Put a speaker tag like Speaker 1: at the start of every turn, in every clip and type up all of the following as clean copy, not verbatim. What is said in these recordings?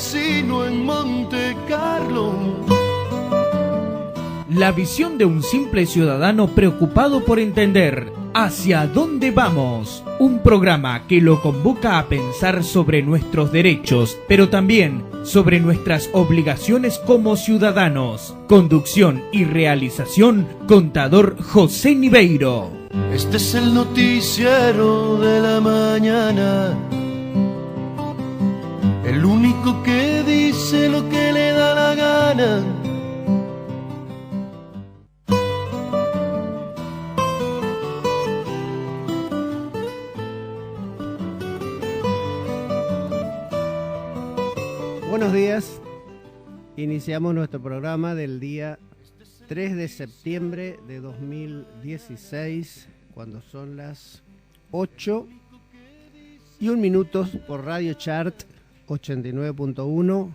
Speaker 1: casino en Monte Carlo.
Speaker 2: La visión de un simple ciudadano preocupado por entender hacia dónde vamos. Un programa que lo convoca a pensar sobre nuestros derechos, pero también sobre nuestras obligaciones como ciudadanos. Conducción y realización, contador José Niveiro.
Speaker 1: Este es el noticiero de la mañana, el único que dice lo que le da la gana.
Speaker 3: Buenos días, iniciamos nuestro programa del día 3 de septiembre de 2016, cuando son las 8:01 por Radio Chart 89.1,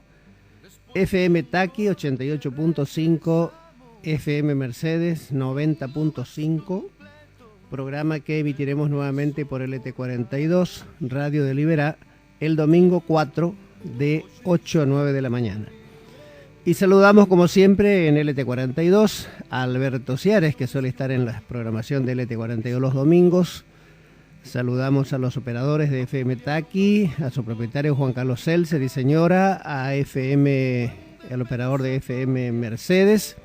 Speaker 3: FM Taqui 88.5, FM Mercedes 90.5, programa que emitiremos nuevamente por LT42, Radio de Liberá, el domingo 4 de 8 a 9 de la mañana. Y saludamos como siempre en LT42 a Alberto Ciares, que suele estar en la programación de LT42 los domingos. Saludamos a los operadores de FM Taqui, a su propietario Juan Carlos Celce, diseñora, al operador de FM Mercedes.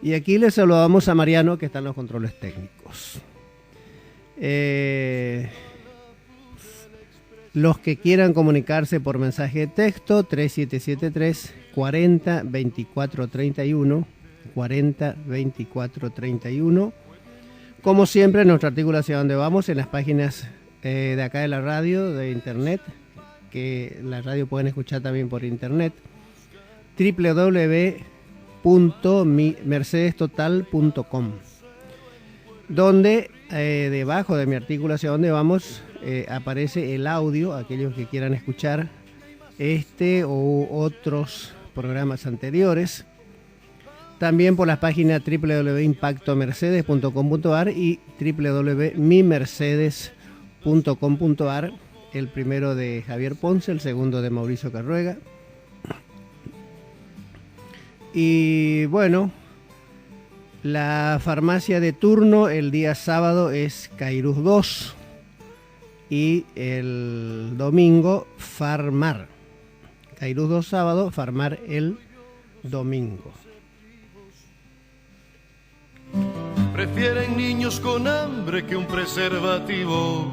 Speaker 3: Y aquí les saludamos a Mariano, que está en los controles técnicos. Los que quieran comunicarse por mensaje de texto, 3773 40 24 31, 40 24 31. Como siempre, nuestro artículo hacia dónde vamos en las páginas de acá de la radio, de internet, que la radio pueden escuchar también por internet, www.mercedestotal.com, donde debajo de mi artículo hacia dónde vamos aparece el audio, aquellos que quieran escuchar este u otros programas anteriores. También por las páginas www.impactomercedes.com.ar y www.mimercedes.com.ar, el primero de Javier Ponce, el segundo de Mauricio Carruega. Y bueno, la farmacia de turno el día sábado es Cairuz 2 y el domingo Farmar. Cairuz 2 sábado, Farmar el domingo.
Speaker 1: Prefieren niños con hambre que un preservativo.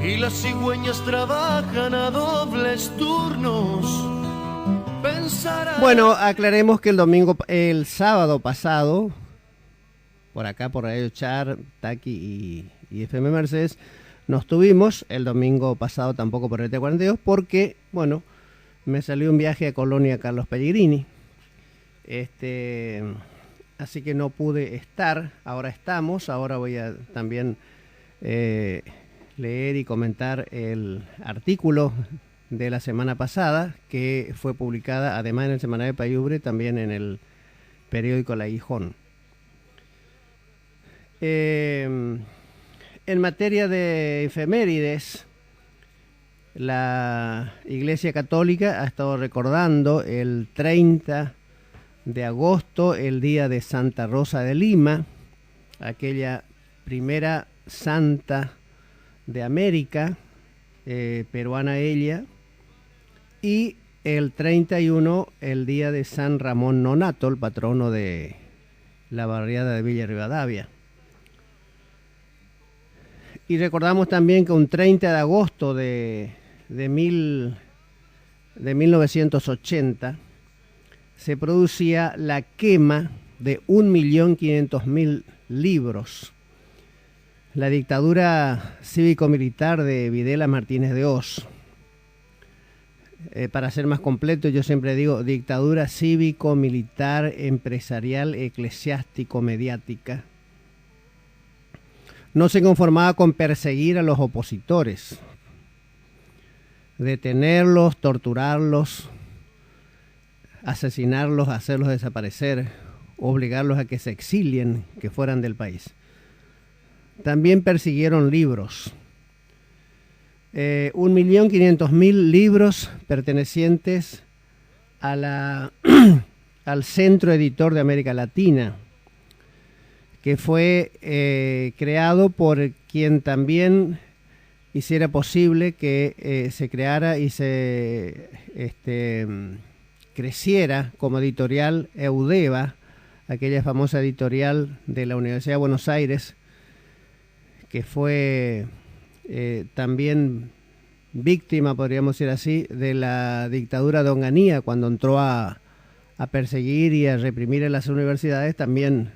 Speaker 1: Y las cigüeñas trabajan a dobles turnos.
Speaker 3: Bueno, aclaremos que el sábado pasado, por acá por Radio Char, Taqui y FM Mercedes, no estuvimos. El domingo pasado tampoco por el T42, porque, bueno, me salió un viaje a Colonia Carlos Pellegrini. Así que no pude estar. Ahora estamos. Ahora voy a también leer y comentar el artículo de la semana pasada, que fue publicada además en el Semanario de Payubre, también en el periódico El Aguijón. En materia de efemérides, la Iglesia Católica ha estado recordando el 30 de agosto, el día de Santa Rosa de Lima, aquella primera santa de América, peruana ella, y el 31, el día de San Ramón Nonato, el patrono de la barriada de Villa Rivadavia. Y recordamos también que un 30 de agosto de 1980 se producía la quema de 1.500.000 libros. La dictadura cívico-militar de Videla Martínez de Hoz. Para ser más completo, yo siempre digo dictadura cívico-militar, empresarial, eclesiástico-mediática. No se conformaba con perseguir a los opositores, detenerlos, torturarlos, asesinarlos, hacerlos desaparecer, obligarlos a que se exilien, que fueran del país. También persiguieron libros. 1.500.000 libros pertenecientes a al Centro Editor de América Latina, que fue creado por quien también hiciera posible que se creara y se creciera como editorial Eudeva, aquella famosa editorial de la Universidad de Buenos Aires, que fue también víctima, podríamos decir así, de la dictadura de Onganía, cuando entró a perseguir y a reprimir en las universidades. También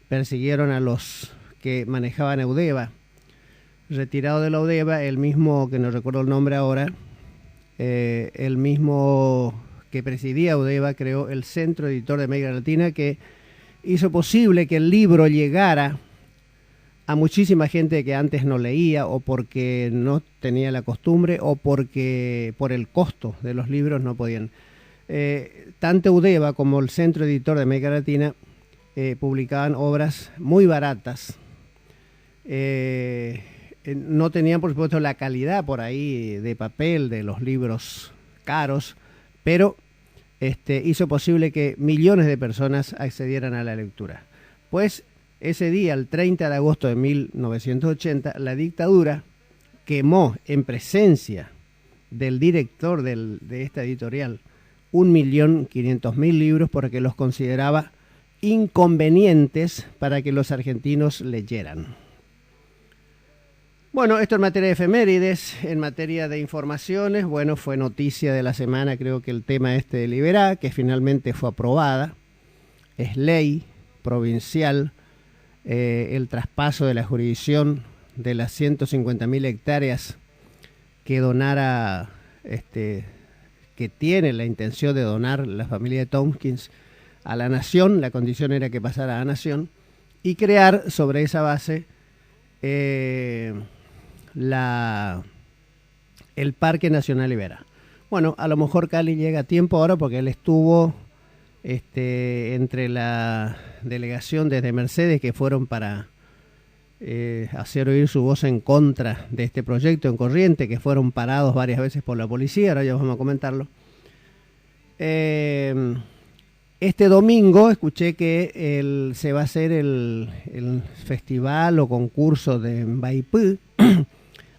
Speaker 3: persiguieron a los que manejaban Eudeva. Retirado de la Eudeva, el mismo, que no recuerdo el nombre ahora, el mismo que presidía Eudeva creó el Centro Editor de América Latina, que hizo posible que el libro llegara a muchísima gente que antes no leía, o porque no tenía la costumbre, o porque por el costo de los libros no podían. Tanto Eudeva como el Centro Editor de América Latina publicaban obras muy baratas. No tenían, por supuesto, la calidad por ahí de papel de los libros caros, pero hizo posible que millones de personas accedieran a la lectura. Pues ese día, el 30 de agosto de 1980, la dictadura quemó en presencia del director de esta editorial 1.500.000 libros porque los consideraba inconvenientes para que los argentinos leyeran. Bueno, esto en materia de efemérides. En materia de informaciones, bueno, fue noticia de la semana, creo que el tema de Liberá, que finalmente fue aprobada. Es ley provincial el traspaso de la jurisdicción de las 150.000 hectáreas que donara, que tiene la intención de donar la familia de Tompkins a la Nación. La condición era que pasara a la Nación, y crear sobre esa base el Parque Nacional Liberá. Bueno, a lo mejor Cali llega a tiempo ahora, porque él estuvo entre la delegación desde Mercedes, que fueron para hacer oír su voz en contra de este proyecto en Corrientes, que fueron parados varias veces por la policía. Ahora ya vamos a comentarlo. Este domingo escuché que se va a hacer el festival o concurso de Mbaipú.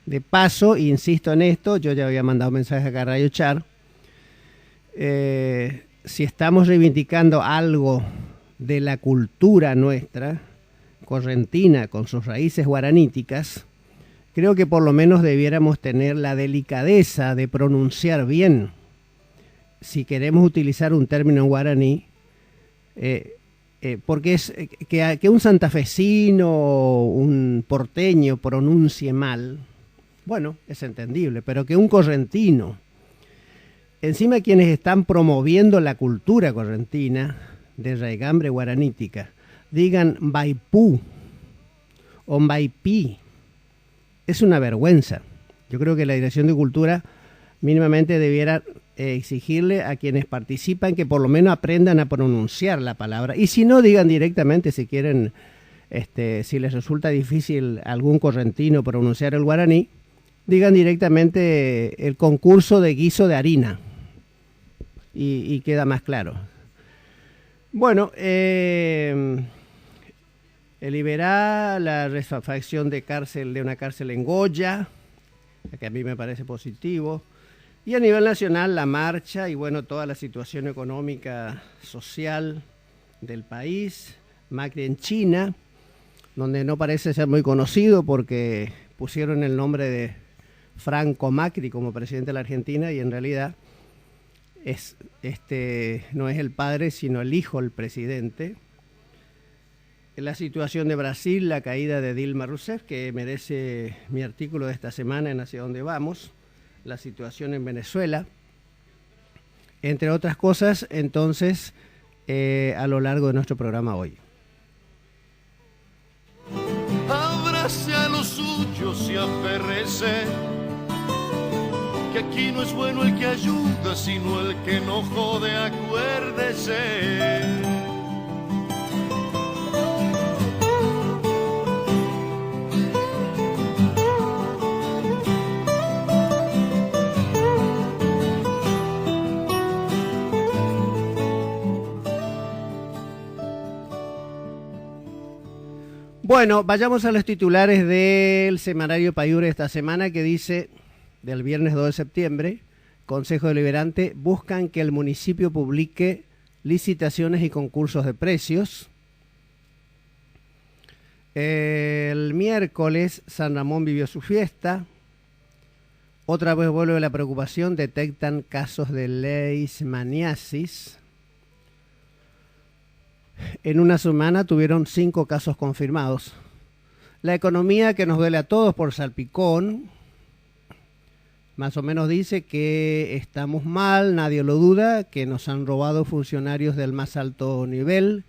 Speaker 3: De paso, insisto en esto, yo ya había mandado mensajes acá a Radio Char. Si estamos reivindicando algo de la cultura nuestra, correntina, con sus raíces guaraníticas, creo que por lo menos debiéramos tener la delicadeza de pronunciar bien. Si queremos utilizar un término en guaraní, porque es que un santafesino o un porteño pronuncie mal, bueno, es entendible, pero que un correntino, encima quienes están promoviendo la cultura correntina de raigambre guaranítica, digan Mbaipú o Mbaipí, es una vergüenza. Yo creo que la Dirección de Cultura mínimamente debiera exigirle a quienes participan que por lo menos aprendan a pronunciar la palabra, y si no, digan directamente, si quieren, si les resulta difícil a algún correntino pronunciar el guaraní, digan directamente el concurso de guiso de harina, y queda más claro. Bueno, liberar la refacción de una cárcel en Goya, que a mí me parece positivo. Y a nivel nacional, la marcha y, bueno, toda la situación económica, social del país. Macri en China, donde no parece ser muy conocido porque pusieron el nombre de Franco Macri como presidente de la Argentina, y en realidad no es el padre, sino el hijo el presidente. La situación de Brasil, la caída de Dilma Rousseff, que merece mi artículo de esta semana en Hacia Dónde Vamos. La situación en Venezuela, entre otras cosas, entonces, a lo largo de nuestro programa hoy.
Speaker 1: Abrace a los suyos y aférrese, que aquí no es bueno el que ayuda, sino el que no jode, acuérdese.
Speaker 3: Bueno, vayamos a los titulares del semanario Paiure esta semana, que dice, del viernes 2 de septiembre, Consejo Deliberante, buscan que el municipio publique licitaciones y concursos de precios. El miércoles, San Ramón vivió su fiesta. Otra vez vuelve la preocupación, detectan casos de leishmaniasis. En una semana tuvieron 5 casos confirmados. La economía que nos duele a todos por salpicón, más o menos dice que estamos mal, nadie lo duda, que nos han robado funcionarios del más alto nivel.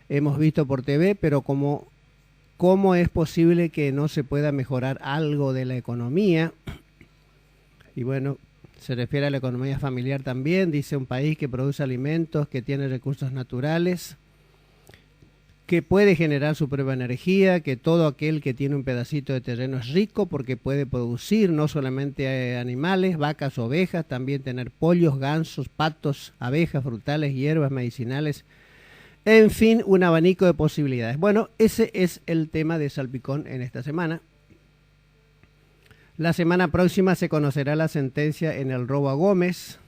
Speaker 3: Hemos visto por TV, pero ¿cómo es posible que no se pueda mejorar algo de la economía? Y bueno, se refiere a la economía familiar también. Dice, un país que produce alimentos, que tiene recursos naturales, que puede generar su propia energía, que todo aquel que tiene un pedacito de terreno es rico porque puede producir no solamente animales, vacas, ovejas, también tener pollos, gansos, patos, abejas, frutales, hierbas, medicinales, en fin, un abanico de posibilidades. Bueno, ese es el tema de salpicón en esta semana. La semana próxima se conocerá la sentencia en el robo a Gómez.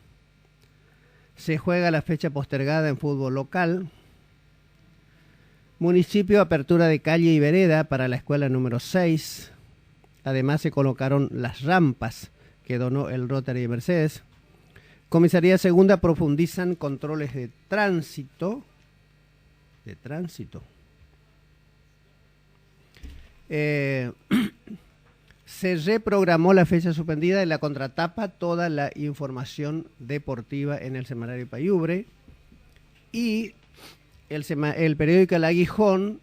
Speaker 3: Se juega la fecha postergada en fútbol local. Municipio, apertura de calle y vereda para la escuela número 6. Además se colocaron las rampas que donó el Rotary de Mercedes. Comisaría Segunda, profundizan controles de tránsito. Se reprogramó la fecha suspendida. En la contratapa toda la información deportiva en el semanario Paiure. Y el periódico El Aguijón,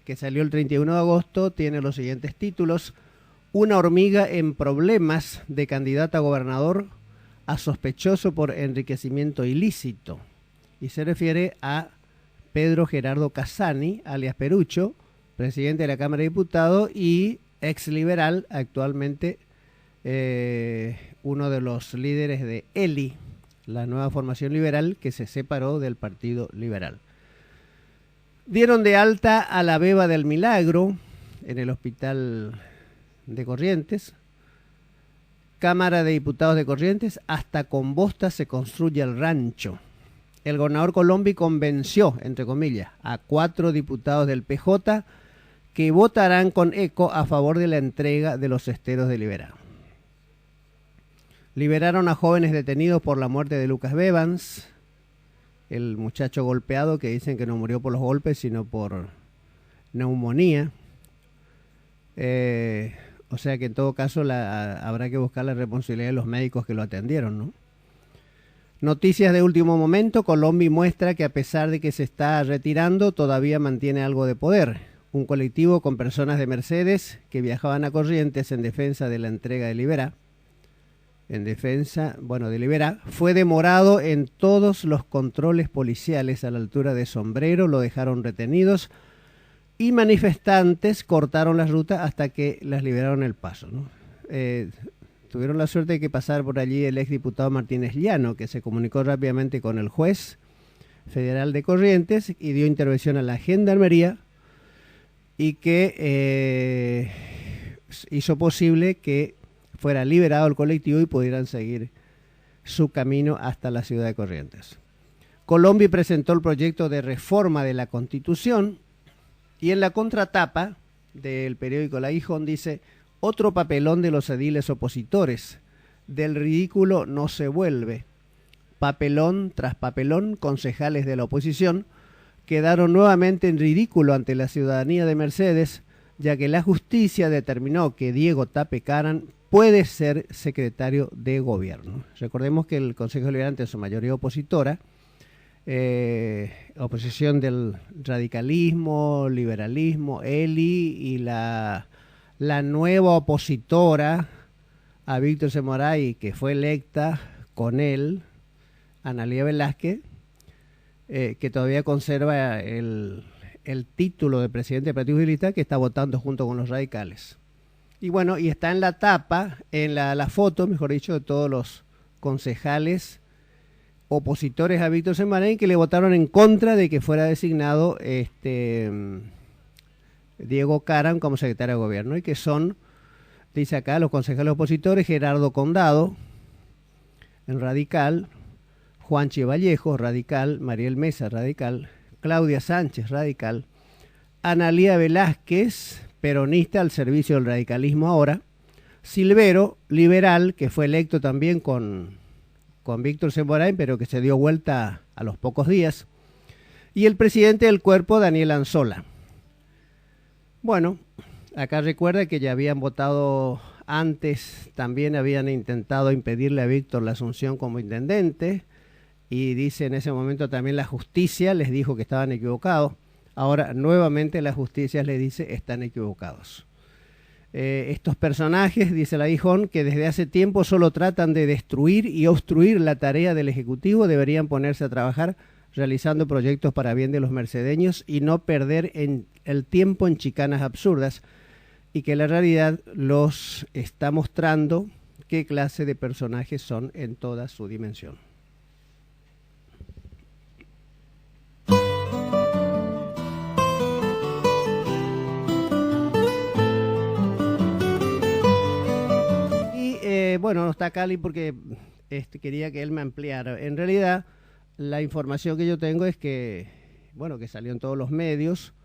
Speaker 3: que salió el 31 de agosto, tiene los siguientes títulos: una hormiga en problemas de candidata a gobernador a sospechoso por enriquecimiento ilícito. Y se refiere a Pedro Gerardo Casani, alias Perucho, presidente de la Cámara de Diputados y ex liberal, actualmente uno de los líderes de ELI, la nueva formación liberal que se separó del Partido Liberal. Dieron de alta a la Beba del Milagro en el hospital de Corrientes. Cámara de Diputados de Corrientes, hasta con bosta se construye el rancho. El gobernador Colombi convenció, entre comillas, a 4 diputados del PJ que votarán con eco a favor de la entrega de los esteros de Liberá. Liberaron a jóvenes detenidos por la muerte de Lucas Bevans, el muchacho golpeado que dicen que no murió por los golpes, sino por neumonía. O sea que en todo caso habrá que buscar la responsabilidad de los médicos que lo atendieron, ¿no? Noticias de último momento, Colombi muestra que a pesar de que se está retirando, todavía mantiene algo de poder. Un colectivo con personas de Mercedes que viajaban a Corrientes en defensa de la entrega de Liberá, fue demorado en todos los controles policiales a la altura de Sombrero, lo dejaron retenidos y manifestantes cortaron la ruta hasta que las liberaron el paso, ¿no? Tuvieron la suerte de que pasara por allí el exdiputado Martínez Llano, que se comunicó rápidamente con el juez federal de Corrientes y dio intervención a la Gendarmería y que hizo posible que fuera liberado el colectivo y pudieran seguir su camino hasta la ciudad de Corrientes. Colombi presentó el proyecto de reforma de la Constitución y en la contratapa del periódico El Aguijón dice: otro papelón de los ediles opositores, del ridículo no se vuelve. Papelón tras papelón, concejales de la oposición quedaron nuevamente en ridículo ante la ciudadanía de Mercedes, ya que la justicia determinó que Diego Tape Caran puede ser secretario de gobierno. Recordemos que el Consejo Deliberante es su mayoría opositora, oposición del radicalismo, liberalismo, ELI y la nueva opositora a Víctor Semoray, que fue electa con él, Analía Velázquez, que todavía conserva el título de presidente del Partido Socialista, que está votando junto con los radicales. Y bueno, y está en la tapa, en la foto, mejor dicho, de todos los concejales opositores a Víctor Semoray que le votaron en contra de que fuera designado Diego Caram como secretario de gobierno, y que son, dice acá, los concejales opositores: Gerardo Condado, en Radical; Juanchi Vallejo, Radical; Mariel Mesa, Radical; Claudia Sánchez, Radical; Analía Velázquez, peronista al servicio del radicalismo ahora; Silvero, liberal, que fue electo también con Víctor Semborain, pero que se dio vuelta a los pocos días; y el presidente del cuerpo, Daniel Anzola. Bueno, acá recuerda que ya habían votado antes, también habían intentado impedirle a Víctor la asunción como intendente, y dice en ese momento también la justicia les dijo que estaban equivocados. Ahora nuevamente la justicia les dice están equivocados. Estos personajes, dice la Gijón, que desde hace tiempo solo tratan de destruir y obstruir la tarea del Ejecutivo, deberían ponerse a trabajar realizando proyectos para bien de los mercedeños y no perder el tiempo en chicanas absurdas, y que la realidad los está mostrando qué clase de personajes son en toda su dimensión. Bueno, no está Cali porque quería que él me ampliara. En realidad, la información que yo tengo es que, bueno, que salió en todos los medios,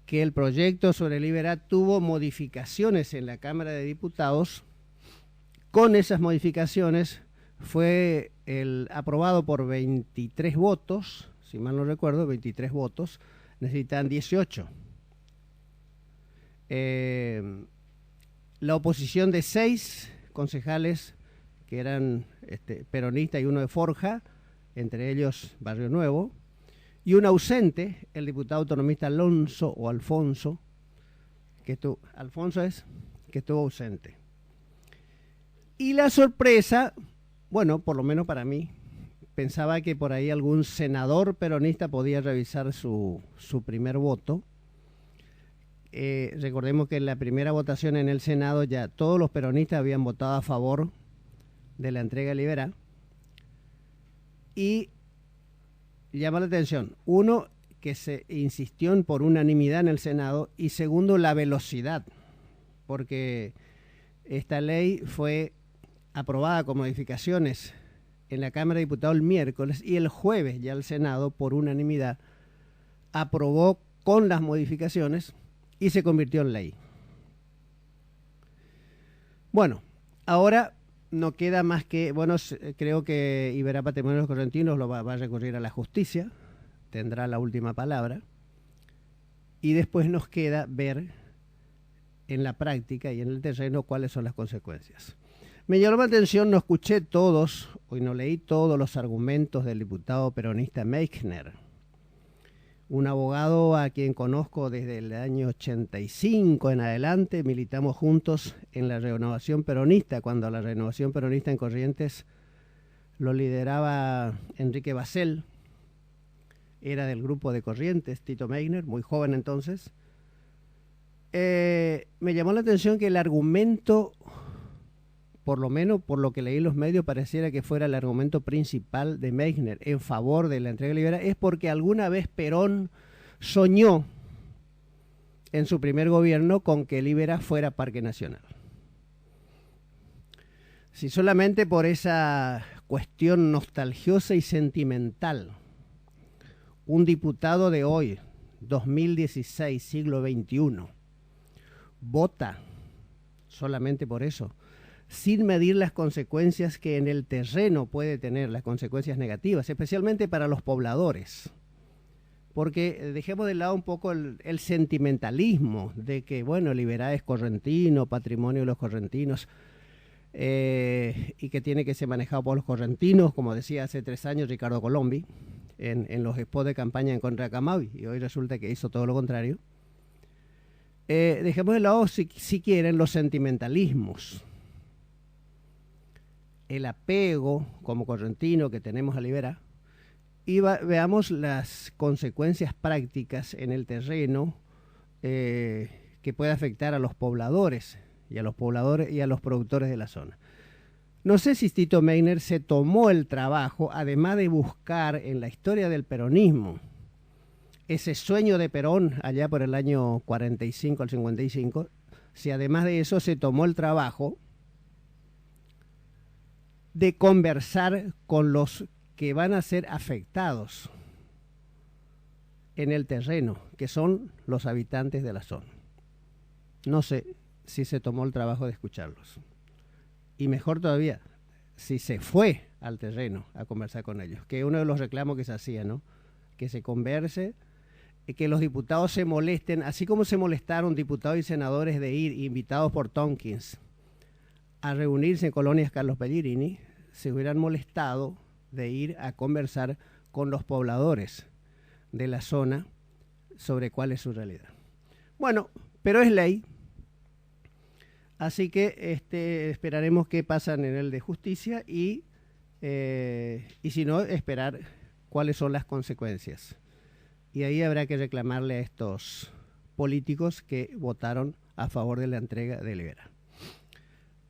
Speaker 3: que el proyecto sobre Liberá tuvo modificaciones en la Cámara de Diputados. Con esas modificaciones fue aprobado por 23 votos, si mal no recuerdo, 23 votos, necesitan 18. La oposición de 6 concejales que eran peronistas y uno de Forja, entre ellos Barrio Nuevo, y un ausente, el diputado autonomista Alfonso, que estuvo ausente. Y la sorpresa, bueno, por lo menos para mí, pensaba que por ahí algún senador peronista podía revisar su primer voto. Recordemos que en la primera votación en el Senado ya todos los peronistas habían votado a favor de la entrega liberal. Y llama la atención, uno, que se insistió por unanimidad en el Senado, y segundo, la velocidad, porque esta ley fue aprobada con modificaciones en la Cámara de Diputados el miércoles, y el jueves ya el Senado, por unanimidad, aprobó con las modificaciones y se convirtió en ley. Bueno, ahora no queda más que, bueno, creo que Iberá Patrimonio de los Correntinos va a recurrir a la justicia, tendrá la última palabra, y después nos queda ver en la práctica y en el terreno cuáles son las consecuencias. Me llamó la atención, no escuché todos, hoy no leí todos los argumentos del diputado peronista Meichner, un abogado a quien conozco desde el año 85 en adelante. Militamos juntos en la Renovación Peronista, cuando la Renovación Peronista en Corrientes lo lideraba Enrique Basel, era del grupo de Corrientes, Tito Meichner, muy joven entonces. Me llamó la atención que el argumento, por lo menos por lo que leí en los medios, pareciera que fuera el argumento principal de Meichner en favor de la entrega liberal, es porque alguna vez Perón soñó en su primer gobierno con que Liberá fuera parque nacional. Si solamente por esa cuestión nostalgiosa y sentimental, un diputado de hoy, 2016, siglo XXI, vota solamente por eso, sin medir las consecuencias que en el terreno puede tener, las consecuencias negativas, especialmente para los pobladores. Porque dejemos de lado un poco el sentimentalismo de que, bueno, Liberá es correntino, patrimonio de los correntinos, y que tiene que ser manejado por los correntinos, como decía hace 3 años Ricardo Colombi, en los spots de campaña en contra de Camavi, y hoy resulta que hizo todo lo contrario. Dejemos de lado, si quieren, los sentimentalismos, el apego como correntino que tenemos a Liberá, y veamos las consecuencias prácticas en el terreno que puede afectar a los pobladores y a los productores de la zona. No sé si Tito Meichner se tomó el trabajo, además de buscar en la historia del peronismo ese sueño de Perón allá por el año 45 al 55, si además de eso se tomó el trabajo de conversar con los que van a ser afectados en el terreno, que son los habitantes de la zona. No sé si se tomó el trabajo de escucharlos. Y mejor todavía, si se fue al terreno a conversar con ellos, que es uno de los reclamos que se hacía, ¿no? Que se converse, que los diputados se molesten, así como se molestaron diputados y senadores de ir invitados por Tompkins a reunirse en colonias Carlos Pellegrini, se hubieran molestado de ir a conversar con los pobladores de la zona sobre cuál es su realidad. Bueno, pero es ley, así que esperaremos qué pasa en el de justicia y si no, esperar cuáles son las consecuencias. Y ahí habrá que reclamarle a estos políticos que votaron a favor de la entrega de Liberá.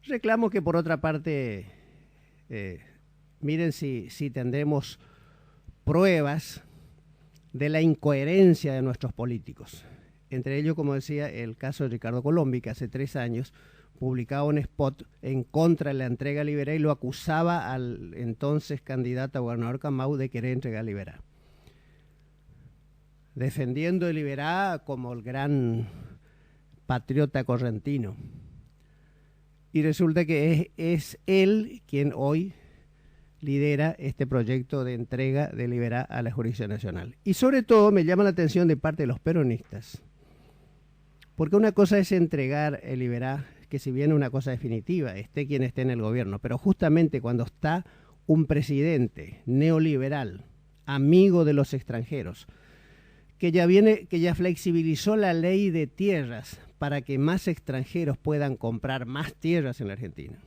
Speaker 3: Reclamo que por otra parte, miren si tendremos pruebas de la incoherencia de nuestros políticos. Entre ellos, como decía, el caso de Ricardo Colombi, que hace 3 años publicaba un spot en contra de la entrega de Liberá y lo acusaba al entonces candidato a gobernador Camau de querer entregar Liberá, defendiendo a Liberá como el gran patriota correntino. Y resulta que es él quien hoy lidera este proyecto de entrega de Liberá a la jurisdicción nacional. Y sobre todo me llama la atención de parte de los peronistas, porque una cosa es entregar el Liberá, que si bien es una cosa definitiva, esté quien esté en el gobierno, pero justamente cuando está un presidente neoliberal, amigo de los extranjeros, que ya flexibilizó la ley de tierras para que más extranjeros puedan comprar más tierras en la Argentina.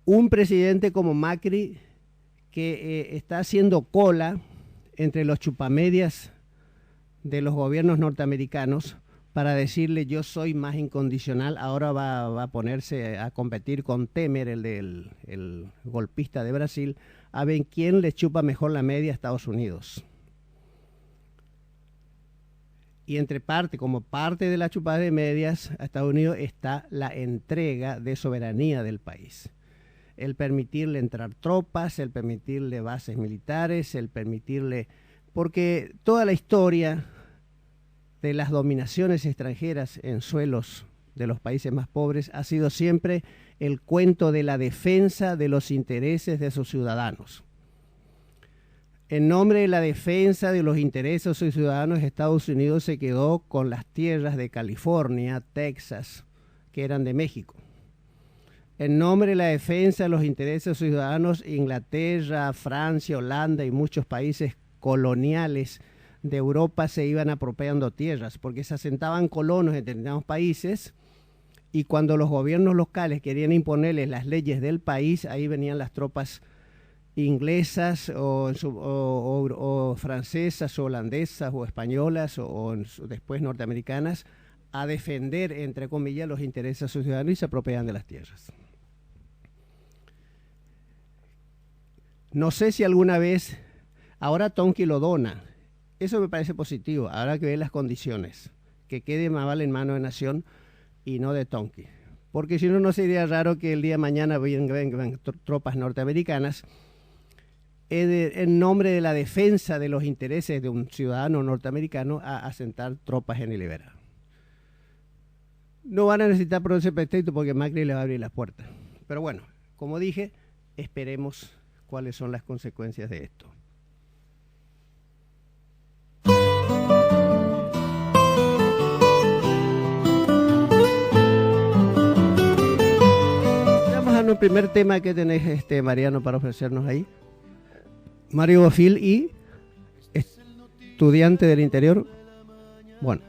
Speaker 3: Un presidente como Macri que está haciendo cola entre los chupamedias de los gobiernos norteamericanos para decirle yo soy más incondicional, ahora va a ponerse a competir con Temer, el golpista de Brasil, a ver quién le chupa mejor la media a Estados Unidos. Y como parte de la chupada de medias a Estados Unidos está la entrega de soberanía del país. El permitirle entrar tropas, el permitirle bases militares, el permitirle... Porque toda la historia de las dominaciones extranjeras en suelos de los países más pobres ha sido siempre el cuento de la defensa de los intereses de sus ciudadanos. En nombre de la defensa de los intereses de sus ciudadanos, Estados Unidos se quedó con las tierras de California, Texas, que eran de México. En nombre de la defensa de los intereses de sus ciudadanos, Inglaterra, Francia, Holanda y muchos países coloniales de Europa se iban apropiando tierras, porque se asentaban colonos en determinados países y cuando los gobiernos locales querían imponerles las leyes del país, ahí venían las tropas inglesas o francesas o holandesas o españolas o después norteamericanas a defender, entre comillas, los intereses de sus ciudadanos y se apropiaban de las tierras. No sé si alguna vez, ahora Tonki lo dona, eso me parece positivo, habrá que ver las condiciones, que quede más vale en mano de Nación y no de Tonki, porque si no, no sería raro que el día de mañana vengan tropas norteamericanas en nombre de la defensa de los intereses de un ciudadano norteamericano a asentar tropas en Liberá. No van a necesitar por ese pretexto porque Macri le va a abrir las puertas. Pero bueno, como dije, esperemos cuáles son las consecuencias de esto. Vamos a un primer tema que tenés, Mariano, para ofrecernos ahí. Mario Bofill y estudiante del interior. Bueno,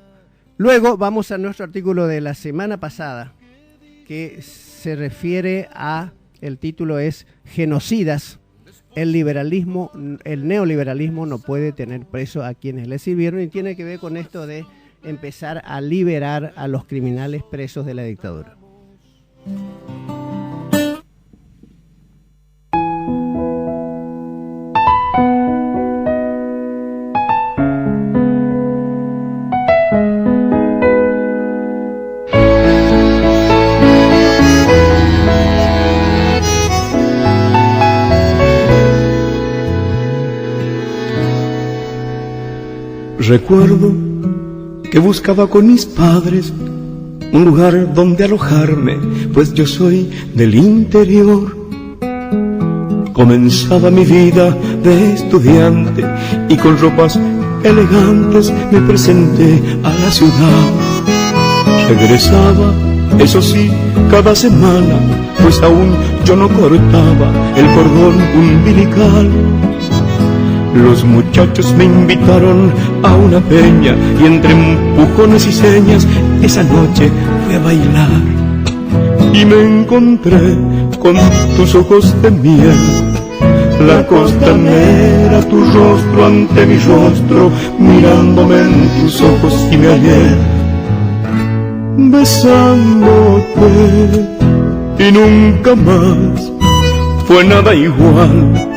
Speaker 3: luego vamos a nuestro artículo de la semana pasada, que se refiere a, el título es Genocidas, el neoliberalismo no puede tener preso a quienes le sirvieron, y tiene que ver con esto de empezar a liberar a los criminales presos de la dictadura.
Speaker 4: Recuerdo que buscaba con mis padres un lugar donde alojarme, pues yo soy del interior. Comenzaba mi vida de estudiante y con ropas elegantes me presenté a la ciudad. Regresaba, eso sí, cada semana, pues aún yo no cortaba el cordón umbilical. Los muchachos me invitaron a una peña y entre empujones y señas esa noche fui a bailar. Y me encontré con tus ojos de miel, la costanera, tu rostro ante mi rostro, mirándome en tus ojos y me hallé besándote y nunca más fue nada igual.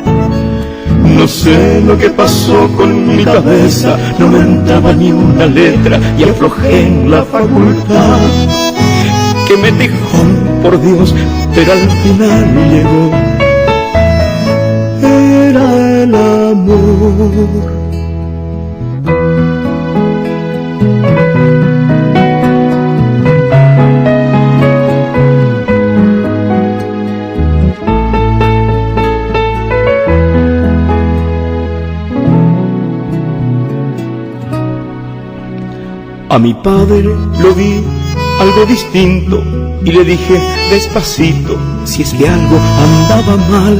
Speaker 4: No sé lo que pasó con mi cabeza, no me entraba ni una letra y aflojé en la facultad. Que me dejó, por Dios, pero al final llegó. Era el amor. A mi padre lo vi algo distinto y le dije despacito si es que algo andaba mal.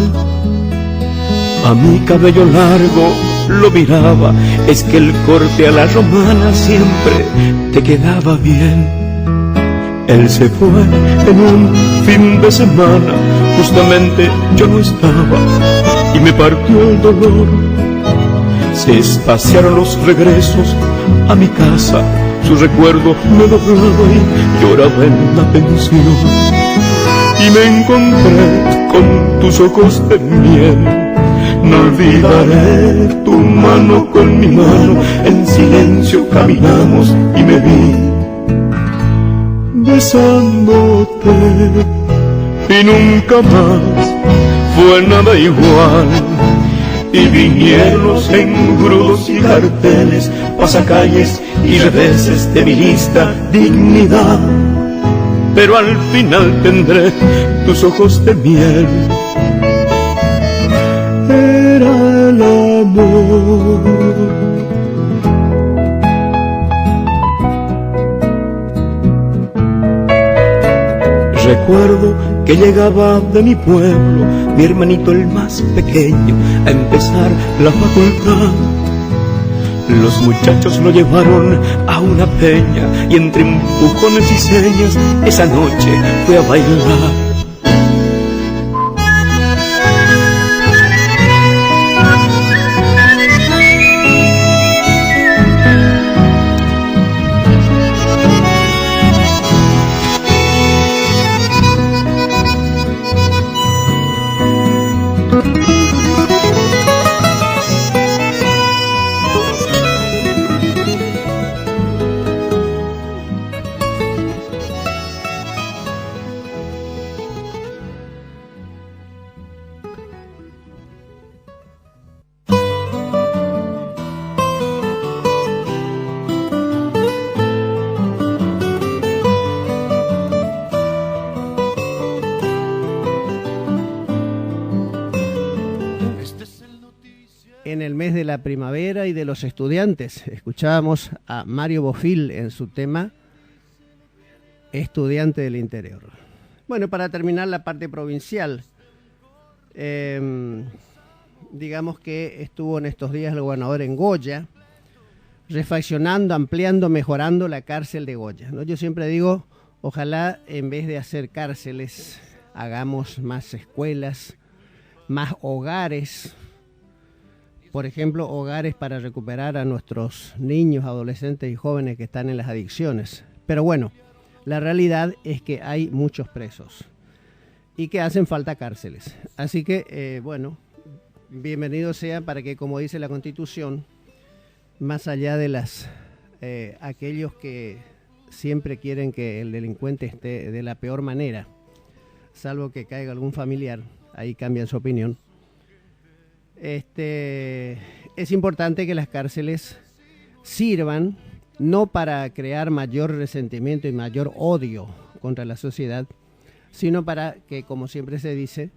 Speaker 4: A mi cabello largo lo miraba, es que el corte a la romana siempre te quedaba bien. Él se fue en un fin de semana, justamente yo no estaba y me partió el dolor. Se espaciaron los regresos a mi casa, su recuerdo me doblaba y lloraba en la pensión. Y me encontré con tus ojos de miel, no olvidaré tu mano con mi mano, en silencio caminamos y me vi besándote y nunca más fue nada igual. Y vinieron los engrudos y carteles, pasacalles y reveses de mi lista dignidad. Pero al final tendré tus ojos de miel. Era el amor. Recuerdo que llegaba de mi pueblo, mi hermanito el más pequeño, a empezar la facultad. Los muchachos lo llevaron a una peña y entre empujones y señas esa noche fue a bailar.
Speaker 3: En el mes de la primavera y de los estudiantes, escuchábamos a Mario Bofill en su tema Estudiante del Interior. Bueno, para terminar la parte provincial, digamos que estuvo en estos días el gobernador en Goya, refaccionando, ampliando, mejorando la cárcel de Goya, ¿no? Yo siempre digo, ojalá en vez de hacer cárceles, hagamos más escuelas, más hogares. Por ejemplo, hogares para recuperar a nuestros niños, adolescentes y jóvenes que están en las adicciones. Pero bueno, la realidad es que hay muchos presos y que hacen falta cárceles. Así que, bueno, bienvenido sea para que, como dice la Constitución, más allá de aquellos que siempre quieren que el delincuente esté de la peor manera, salvo que caiga algún familiar, ahí cambian su opinión. Es importante que las cárceles sirvan no para crear mayor resentimiento y mayor odio contra la sociedad, sino para que, como siempre se dice,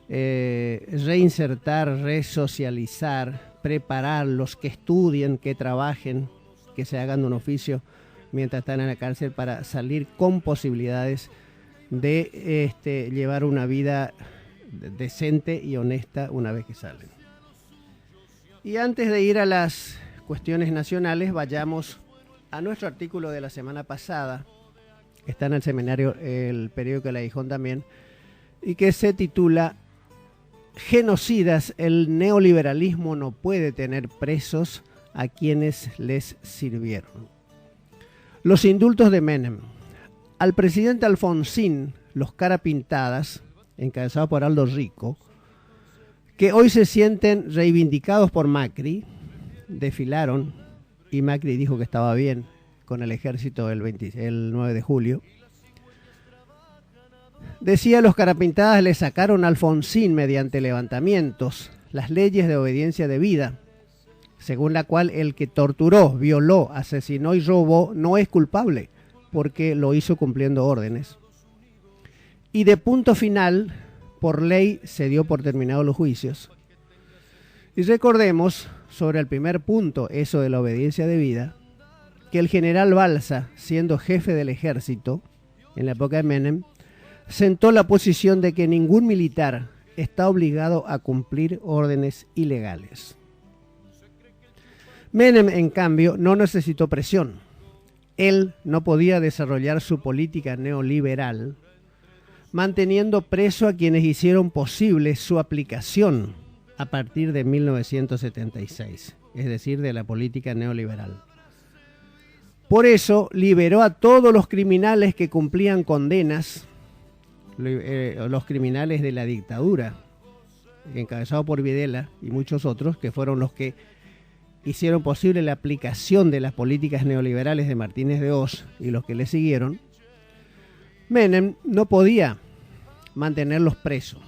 Speaker 3: reinsertar, resocializar, preparar los que estudien, que trabajen, que se hagan un oficio mientras están en la cárcel para salir con posibilidades de llevar una vida decente y honesta una vez que salen. Y antes de ir a las cuestiones nacionales, vayamos a nuestro artículo de la semana pasada, que está en el seminario, el periódico El Aguijón también, y que se titula Genocidas, el neoliberalismo no puede tener presos a quienes les sirvieron. Los indultos de Menem. Al presidente Alfonsín, los cara pintadas, encabezados por Aldo Rico, que hoy se sienten reivindicados por Macri, desfilaron y Macri dijo que estaba bien con el ejército el 9 de julio. Decía, los carapintadas le sacaron a Alfonsín mediante levantamientos las leyes de obediencia debida, según la cual el que torturó, violó, asesinó y robó no es culpable, porque lo hizo cumpliendo órdenes. Y de punto final, por ley, se dio por terminados los juicios. Y recordemos, sobre el primer punto, eso de la obediencia debida, que el general Balsa, siendo jefe del ejército, en la época de Menem, sentó la posición de que ningún militar está obligado a cumplir órdenes ilegales. Menem, en cambio, no necesitó presión. Él no podía desarrollar su política neoliberal, manteniendo preso a quienes hicieron posible su aplicación a partir de 1976, es decir, de la política neoliberal. Por eso liberó a todos los criminales que cumplían condenas, los criminales de la dictadura, encabezados por Videla y muchos otros, que fueron los que hicieron posible la aplicación de las políticas neoliberales de Martínez de Oz y los que le siguieron. Menem no podía mantenerlos presos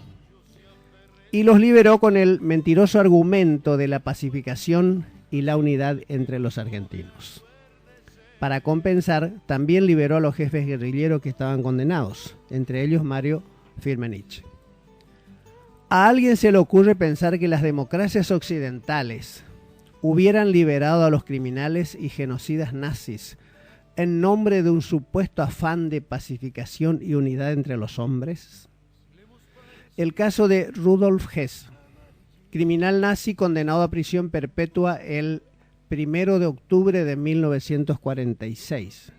Speaker 3: y los liberó con el mentiroso argumento de la pacificación y la unidad entre los argentinos. Para compensar, también liberó a los jefes guerrilleros que estaban condenados, entre ellos Mario Firmenich. A alguien se le ocurre pensar que las democracias occidentales hubieran liberado a los criminales y genocidas nazis en nombre de un supuesto afán de pacificación y unidad entre los hombres. El caso de Rudolf Hess, criminal nazi condenado a prisión perpetua el 1 de octubre de 1946,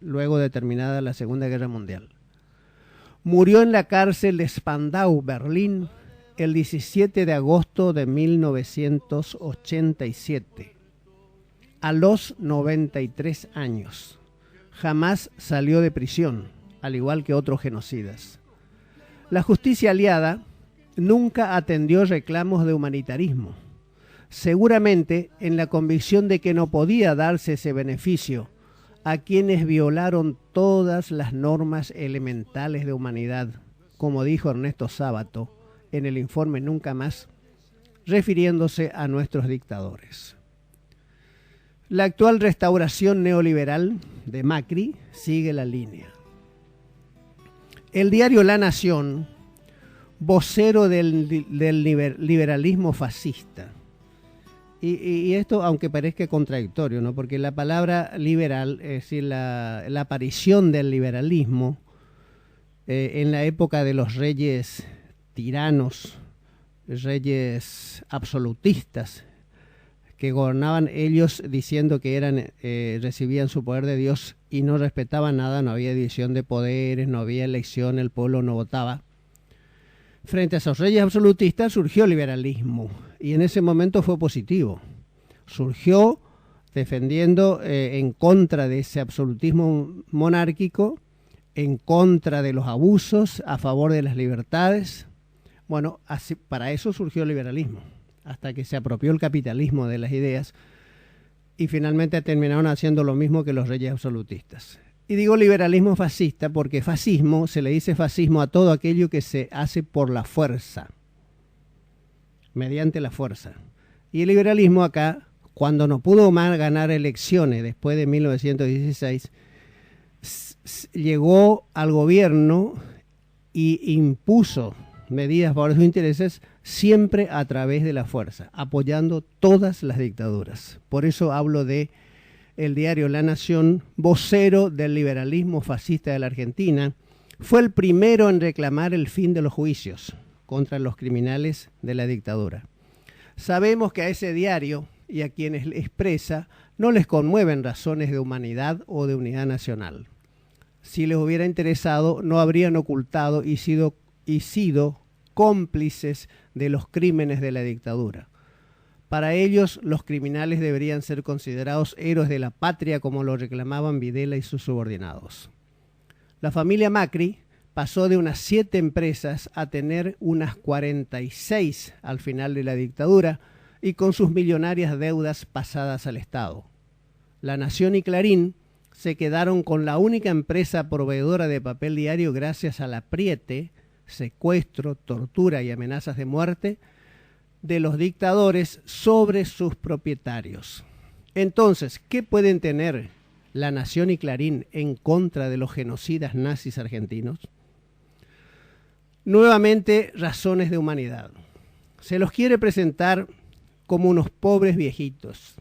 Speaker 3: luego de terminada la Segunda Guerra Mundial. Murió en la cárcel de Spandau, Berlín, el 17 de agosto de 1987, a los 93 años. Jamás salió de prisión, al igual que otros genocidas. La justicia aliada nunca atendió reclamos de humanitarismo, seguramente en la convicción de que no podía darse ese beneficio a quienes violaron todas las normas elementales de humanidad, como dijo Ernesto Sábato en el informe Nunca Más, refiriéndose a nuestros dictadores. La actual restauración neoliberal de Macri sigue la línea. El diario La Nación, vocero del liberalismo fascista, y esto aunque parezca contradictorio, ¿no? Porque la palabra liberal, es decir, la aparición del liberalismo en la época de los reyes tiranos, reyes absolutistas, que gobernaban ellos diciendo que recibían su poder de Dios y no respetaban nada, no había división de poderes, no había elección, el pueblo no votaba. Frente a esos reyes absolutistas surgió el liberalismo y en ese momento fue positivo. Surgió defendiendo en contra de ese absolutismo monárquico, en contra de los abusos, a favor de las libertades. Bueno, así, para eso surgió el liberalismo, hasta que se apropió el capitalismo de las ideas y finalmente terminaron haciendo lo mismo que los reyes absolutistas. Y digo liberalismo fascista porque fascismo, se le dice fascismo a todo aquello que se hace por la fuerza, mediante la fuerza. Y el liberalismo acá cuando no pudo más ganar elecciones después de 1916, llegó al gobierno y impuso medidas por sus intereses siempre a través de la fuerza, apoyando todas las dictaduras. Por eso hablo de el diario La Nación, vocero del liberalismo fascista de la Argentina. Fue el primero en reclamar el fin de los juicios contra los criminales de la dictadura. Sabemos que a ese diario y a quienes le expresa no les conmueven razones de humanidad o de unidad nacional. Si les hubiera interesado, no habrían ocultado y sido cómplices de los crímenes de la dictadura. Para ellos, los criminales deberían ser considerados héroes de la patria, como lo reclamaban Videla y sus subordinados. La familia Macri pasó de unas 7 empresas a tener unas 46 al final de la dictadura y con sus millonarias deudas pasadas al Estado. La Nación y Clarín se quedaron con la única empresa proveedora de papel diario gracias al apriete, secuestro, tortura y amenazas de muerte de los dictadores sobre sus propietarios. Entonces, ¿qué pueden tener La Nación y Clarín en contra de los genocidas nazis argentinos? Nuevamente, razones de humanidad. Se los quiere presentar como unos pobres viejitos.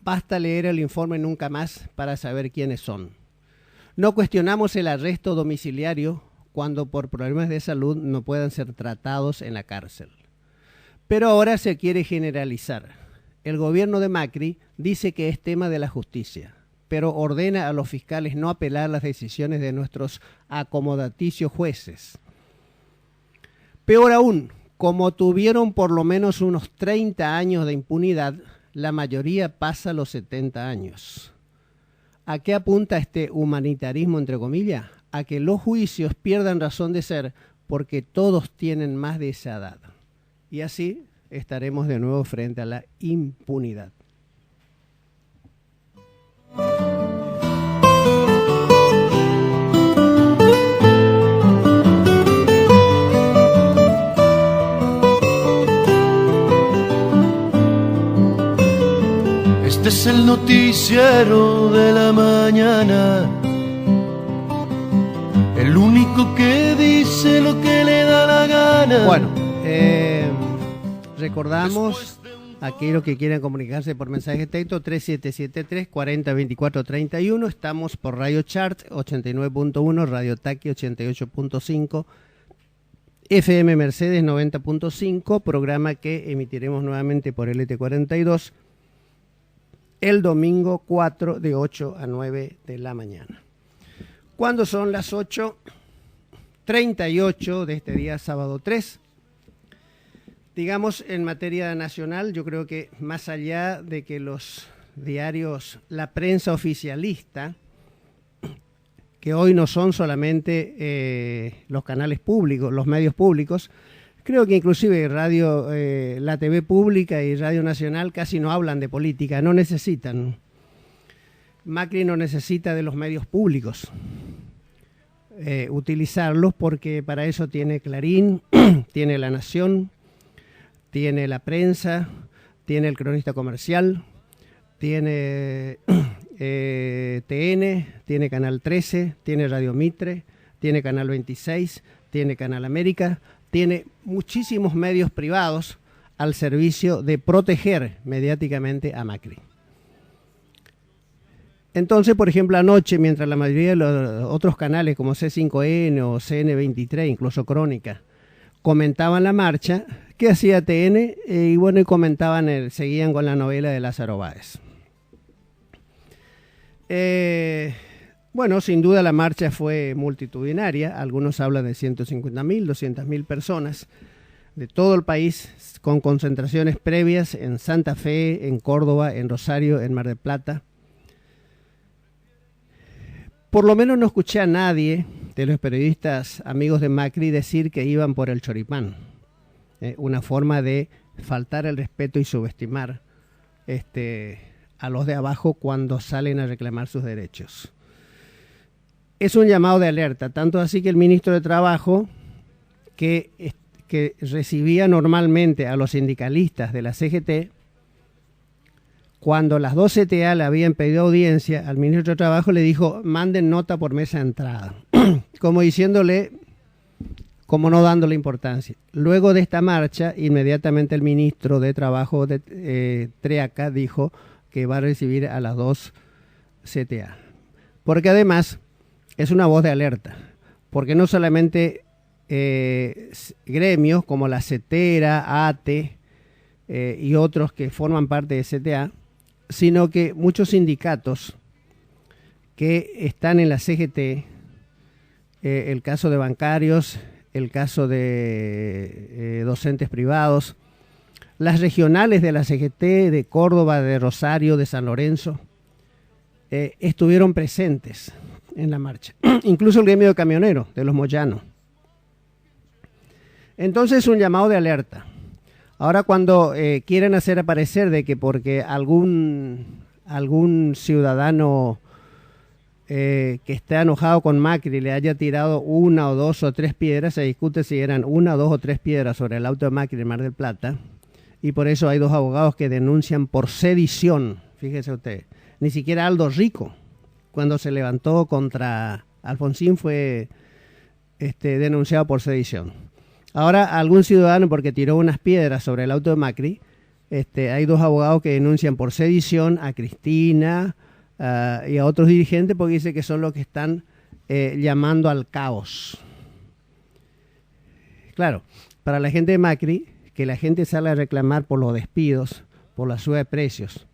Speaker 3: Basta leer el informe Nunca Más para saber quiénes son. No cuestionamos el arresto domiciliario cuando por problemas de salud no puedan ser tratados en la cárcel. Pero ahora se quiere generalizar. El gobierno de Macri dice que es tema de la justicia, pero ordena a los fiscales no apelar las decisiones de nuestros acomodaticios jueces. Peor aún, como tuvieron por lo menos unos 30 años de impunidad, la mayoría pasa los 70 años. ¿A qué apunta este humanitarismo, entre comillas? A que los juicios pierdan razón de ser porque todos tienen más de esa edad. Y así estaremos de nuevo frente a la impunidad.
Speaker 1: Este es el noticiero de la mañana, el único que dice lo que le da la gana.
Speaker 3: Bueno, recordamos a aquellos que quieran comunicarse por mensaje de texto 3773-402431. Estamos por Radio Chart 89.1, Radio Taqui 88.5, FM Mercedes 90.5, programa que emitiremos nuevamente por LT42 el domingo 4 de 8 a 9 de la mañana. Cuando son las 8:38 de este día, sábado 3, digamos, en materia nacional, yo creo que más allá de que los diarios, la prensa oficialista, que hoy no son solamente los canales públicos, los medios públicos, creo que inclusive la TV pública y Radio Nacional casi no hablan de política, no necesitan. Macri no necesita de los medios públicos utilizarlos porque para eso tiene Clarín, tiene La Nación, tiene La Prensa, tiene El Cronista Comercial, tiene TN, tiene Canal 13, tiene Radio Mitre, tiene Canal 26, tiene Canal América, tiene muchísimos medios privados al servicio de proteger mediáticamente a Macri. Entonces, por ejemplo, anoche, mientras la mayoría de los otros canales como C5N o CN23, incluso Crónica, comentaban la marcha, ¿qué hacía TN? Y bueno, y comentaban, seguían con la novela de Lázaro Báez. Bueno, sin duda la marcha fue multitudinaria, algunos hablan de 150.000, 200.000 personas de todo el país, con concentraciones previas en Santa Fe, en Córdoba, en Rosario, en Mar del Plata. Por lo menos no escuché a nadie de los periodistas amigos de Macri decir que iban por el choripán, una forma de faltar el respeto y subestimar a los de abajo cuando salen a reclamar sus derechos. Es un llamado de alerta, tanto así que el ministro de Trabajo, que recibía normalmente a los sindicalistas de la CGT, cuando las dos CTA le habían pedido audiencia al ministro de Trabajo, le dijo, manden nota por mesa de entrada, como diciéndole, como no dándole importancia. Luego de esta marcha, inmediatamente el ministro de Trabajo de Treaca dijo que va a recibir a las dos CTA. Porque además es una voz de alerta, porque no solamente gremios como la CETERA, ATE y otros que forman parte de CTA, sino que muchos sindicatos que están en la CGT, el caso de bancarios, el caso de docentes privados, las regionales de la CGT de Córdoba, de Rosario, de San Lorenzo, estuvieron presentes en la marcha. Incluso el gremio de camioneros, de los Moyanos. Entonces, un llamado de alerta. Ahora, cuando quieren hacer aparecer de que porque algún ciudadano que está enojado con Macri le haya tirado una o dos o tres piedras, se discute si eran una, dos o tres piedras sobre el auto de Macri en Mar del Plata, y por eso hay dos abogados que denuncian por sedición. Fíjese usted, ni siquiera Aldo Rico, cuando se levantó contra Alfonsín, fue denunciado por sedición. Ahora, algún ciudadano, porque tiró unas piedras sobre el auto de Macri, hay dos abogados que denuncian por sedición a Cristina y a otros dirigentes, porque dice que son los que están llamando al caos. Claro, para la gente de Macri, que la gente sale a reclamar por los despidos, por la suba de precios,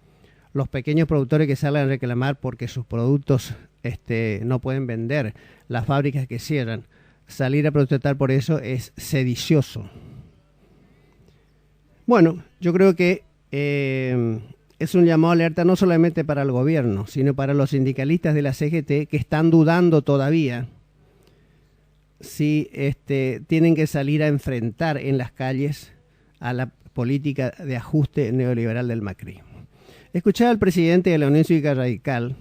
Speaker 3: los pequeños productores que salen a reclamar porque sus productos no pueden vender, las fábricas que cierran, salir a protestar por eso es sedicioso. Bueno, yo creo que es un llamado a alerta no solamente para el gobierno, sino para los sindicalistas de la CGT que están dudando todavía si tienen que salir a enfrentar en las calles a la política de ajuste neoliberal del Macri. Escuchaba al presidente de la Unión Cívica Radical,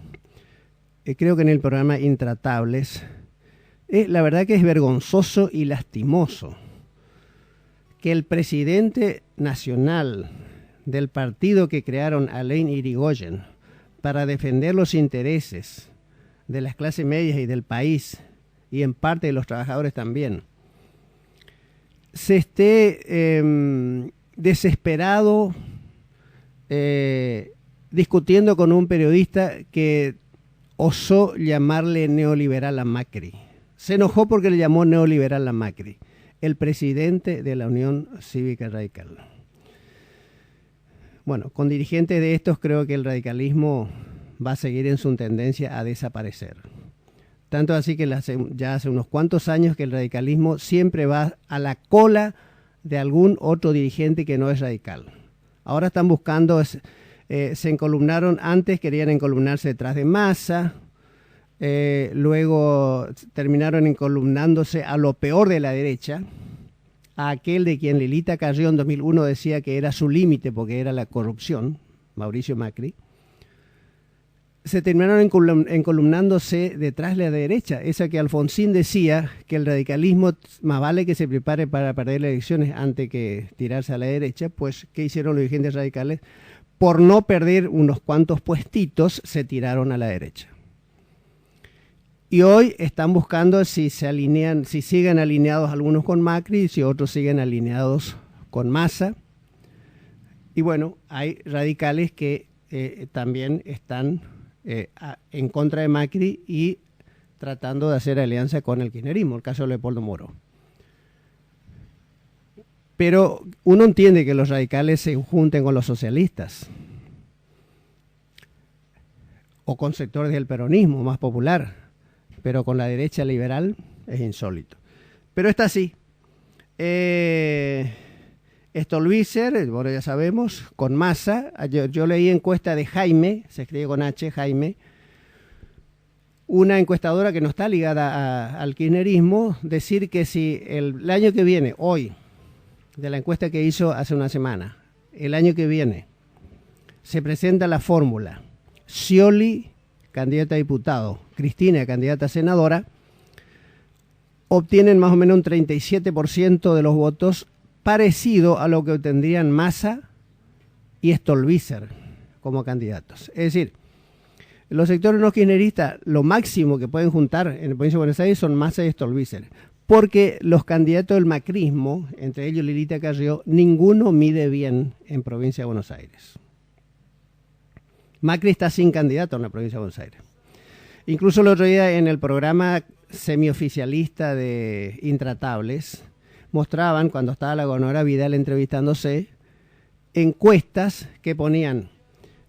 Speaker 3: creo que en el programa Intratables, la verdad que es vergonzoso y lastimoso que el presidente nacional del partido que crearon Alain Irigoyen para defender los intereses de las clases medias y del país, y en parte de los trabajadores también, se esté desesperado discutiendo con un periodista que osó llamarle neoliberal a Macri. Se enojó porque le llamó neoliberal a Macri, el presidente de la Unión Cívica Radical. Bueno, con dirigentes de estos creo que el radicalismo va a seguir en su tendencia a desaparecer. Tanto así que ya hace unos cuantos años que el radicalismo siempre va a la cola de algún otro dirigente que no es radical. Ahora están buscando, se encolumnaron, antes querían encolumnarse detrás de Massa, luego terminaron encolumnándose a lo peor de la derecha, a aquel de quien Lilita Carrió en 2001 decía que era su límite porque era la corrupción, Mauricio Macri. Se terminaron encolumnándose detrás de la derecha, esa que Alfonsín decía que el radicalismo más vale que se prepare para perder las elecciones antes que tirarse a la derecha. Pues, ¿qué hicieron los dirigentes radicales? Por no perder unos cuantos puestitos, se tiraron a la derecha. Y hoy están buscando si siguen alineados algunos con Macri, si otros siguen alineados con Massa. Y bueno, hay radicales que también están en contra de Macri y tratando de hacer alianza con el kirchnerismo, el caso de Leopoldo Moro. Pero uno entiende que los radicales se junten con los socialistas o con sectores del peronismo más popular, pero con la derecha liberal es insólito. Pero está así. Stolbizer, bueno, ya sabemos, con Massa. Yo leí encuesta de Jaime, se escribe con H, Jaime, una encuestadora que no está ligada al kirchnerismo, decir que si el año que viene, hoy, de la encuesta que hizo hace una semana, el año que viene, se presenta la fórmula Scioli, candidata a diputado, Cristina, candidata a senadora, obtienen más o menos un 37% de los votos, parecido a lo que obtendrían Massa y Stolbizer. como candidatos. Es decir, los sectores no kirchneristas, lo máximo que pueden juntar en la provincia de Buenos Aires son Massa y Stolbizer, porque los candidatos del macrismo, entre ellos Lilita Carrió, ninguno mide bien en provincia de Buenos Aires. Macri está sin candidato en la provincia de Buenos Aires. Incluso el otro día en el programa semioficialista de Intratables, mostraban, cuando estaba la gobernadora Vidal entrevistándose, encuestas que ponían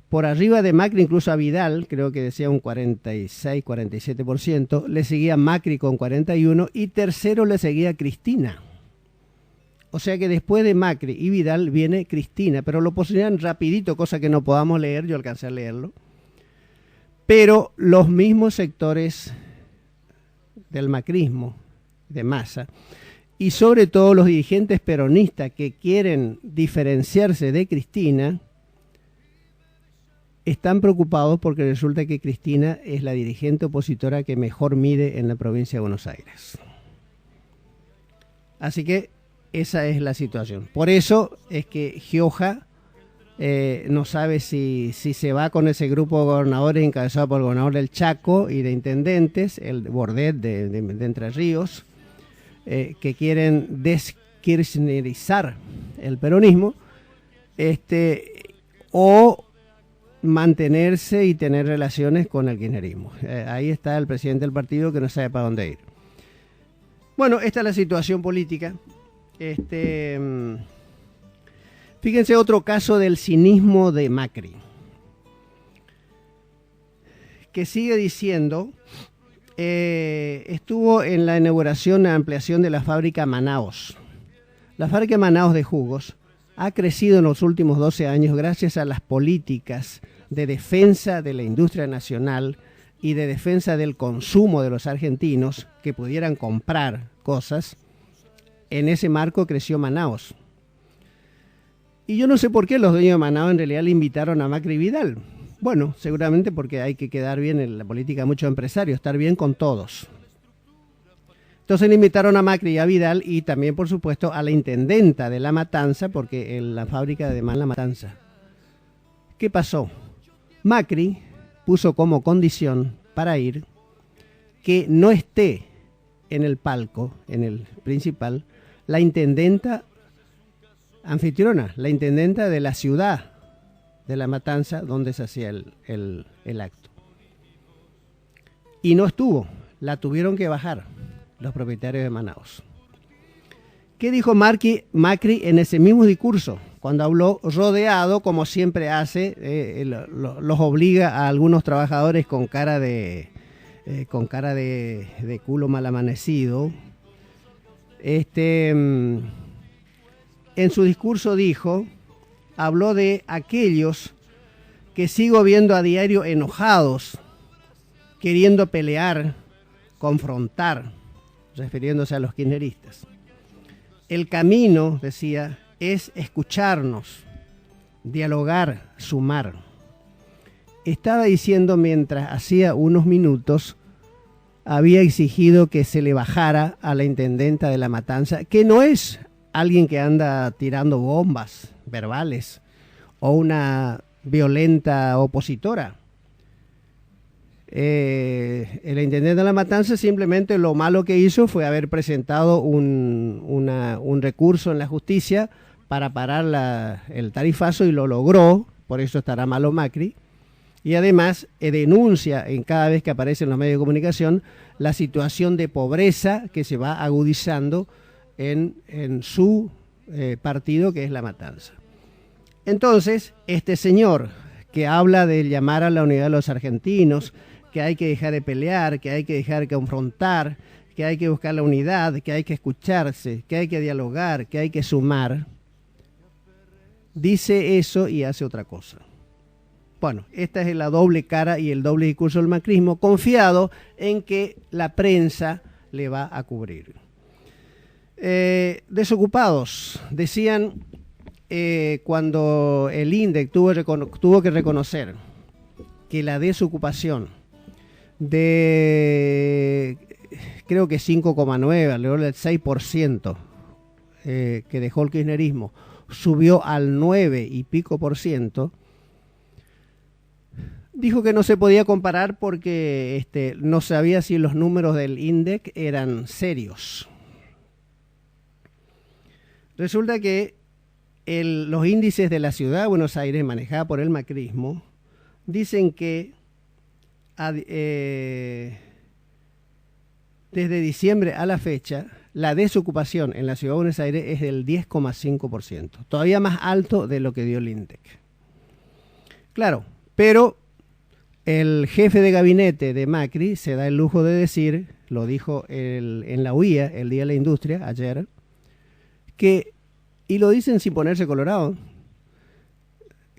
Speaker 3: por arriba de Macri, incluso a Vidal, creo que decía un 46, 47%, le seguía Macri con 41% y tercero le seguía Cristina. O sea que después de Macri y Vidal viene Cristina, pero lo ponían rapidito, cosa que no podamos leer, yo alcancé a leerlo. Pero los mismos sectores del macrismo, de Massa, y sobre todo los dirigentes peronistas que quieren diferenciarse de Cristina, están preocupados porque resulta que Cristina es la dirigente opositora que mejor mide en la provincia de Buenos Aires. Así que esa es la situación. Por eso es que Gioja no sabe si se va con ese grupo de gobernadores encabezado por el gobernador del Chaco y de intendentes, el Bordet de Entre Ríos, que quieren deskirchnerizar el peronismo, o mantenerse y tener relaciones con el kirchnerismo. Ahí está el presidente del partido que no sabe para dónde ir. Bueno, esta es la situación política. Fíjense otro caso del cinismo de Macri, que sigue diciendo, estuvo en la inauguración y ampliación de la fábrica Manaos. La fábrica Manaos de jugos ha crecido en los últimos 12 años gracias a las políticas de defensa de la industria nacional y de defensa del consumo de los argentinos que pudieran comprar cosas. En ese marco creció Manaos. Y yo no sé por qué los dueños de Manaos en realidad le invitaron a Macri y Vidal. Bueno, seguramente porque hay que quedar bien en la política de muchos empresarios, estar bien con todos. Entonces le invitaron a Macri y a Vidal y también, por supuesto, a la intendenta de La Matanza, porque en la fábrica de La Matanza. ¿Qué pasó? Macri puso como condición para ir que no esté en el palco, en el principal, la intendenta anfitriona, la intendenta de la ciudad de La Matanza, donde se hacía el acto. Y no estuvo, la tuvieron que bajar los propietarios de Manaos. ¿Qué dijo Macri en ese mismo discurso? Cuando habló rodeado, como siempre hace, los obliga a algunos trabajadores con cara de culo mal amanecido. En su discurso habló de aquellos que sigo viendo a diario enojados, queriendo pelear, confrontar, refiriéndose a los kirchneristas. El camino, decía, es escucharnos, dialogar, sumar. Estaba diciendo mientras hacía unos minutos había exigido que se le bajara a la intendenta de La Matanza, que no es alguien que anda tirando bombas verbales o una violenta opositora. El intendente de La Matanza simplemente lo malo que hizo fue haber presentado un recurso en la justicia para parar el tarifazo y lo logró, por eso estará malo Macri. Y además denuncia en cada vez que aparece en los medios de comunicación la situación de pobreza que se va agudizando en su partido, que es La Matanza. Entonces, este señor que habla de llamar a la unidad de los argentinos, que hay que dejar de pelear, que hay que dejar de confrontar, que hay que buscar la unidad, que hay que escucharse, que hay que dialogar, que hay que sumar, dice eso y hace otra cosa. Bueno, esta es la doble cara y el doble discurso del macrismo, confiado en que la prensa le va a cubrir. Desocupados, decían cuando el INDEC tuvo que reconocer que la desocupación de, creo que 5,9, alrededor del 6% que dejó el kirchnerismo, subió al 9 y pico %, Dijo que no se podía comparar porque no sabía si los números del INDEC eran serios. Resulta que los índices de la ciudad de Buenos Aires, manejada por el macrismo, dicen que desde diciembre a la fecha, la desocupación en la ciudad de Buenos Aires es del 10,5%, todavía más alto de lo que dio el INDEC. Claro, pero el jefe de gabinete de Macri se da el lujo de decir, lo dijo en la UIA, el Día de la Industria, ayer, y lo dicen sin ponerse colorado,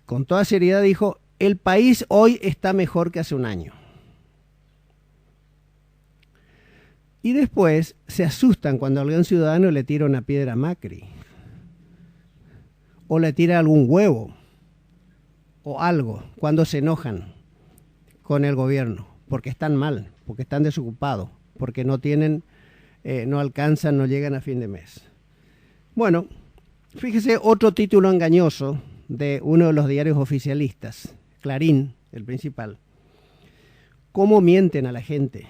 Speaker 3: con toda seriedad dijo, el país hoy está mejor que hace un año. Y después se asustan cuando algún ciudadano le tira una piedra a Macri, o le tira algún huevo, o algo, cuando se enojan con el gobierno, porque están mal, porque están desocupados, porque no tienen, no alcanzan, no llegan a fin de mes. Bueno, fíjese otro título engañoso de uno de los diarios oficialistas, Clarín, el principal. ¿Cómo mienten a la gente?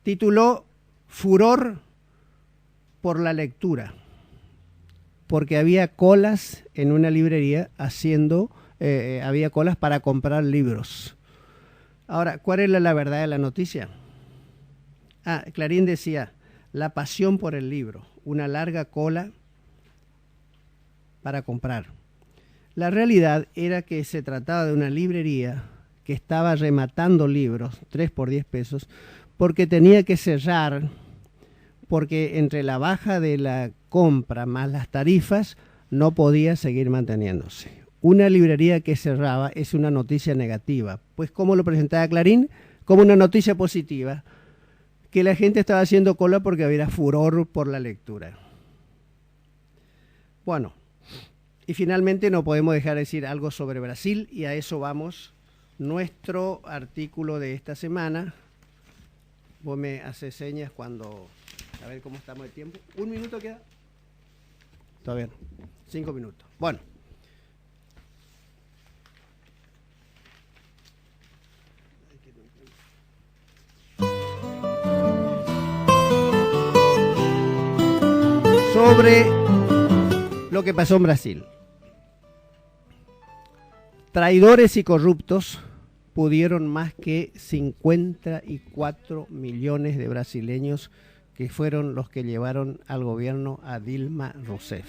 Speaker 3: Tituló Furor por la lectura, porque había colas en una librería había colas para comprar libros. Ahora, ¿cuál es la verdad de la noticia? Clarín decía, la pasión por el libro, una larga cola para comprar. La realidad era que se trataba de una librería que estaba rematando libros, 3 por 10 pesos, porque tenía que cerrar, porque entre la baja de la compra más las tarifas no podía seguir manteniéndose. Una librería que cerraba es una noticia negativa, pues ¿cómo lo presentaba Clarín? Como una noticia positiva, que la gente estaba haciendo cola porque había furor por la lectura. Bueno, y finalmente no podemos dejar de decir algo sobre Brasil, y a eso vamos, nuestro artículo de esta semana. Vos me haces señas cuando... A ver cómo estamos de tiempo. ¿1 minuto queda? Está bien. 5 minutos. Bueno. Sobre lo que pasó en Brasil. Traidores y corruptos pudieron más que 54 millones de brasileños que fueron los que llevaron al gobierno a Dilma Rousseff.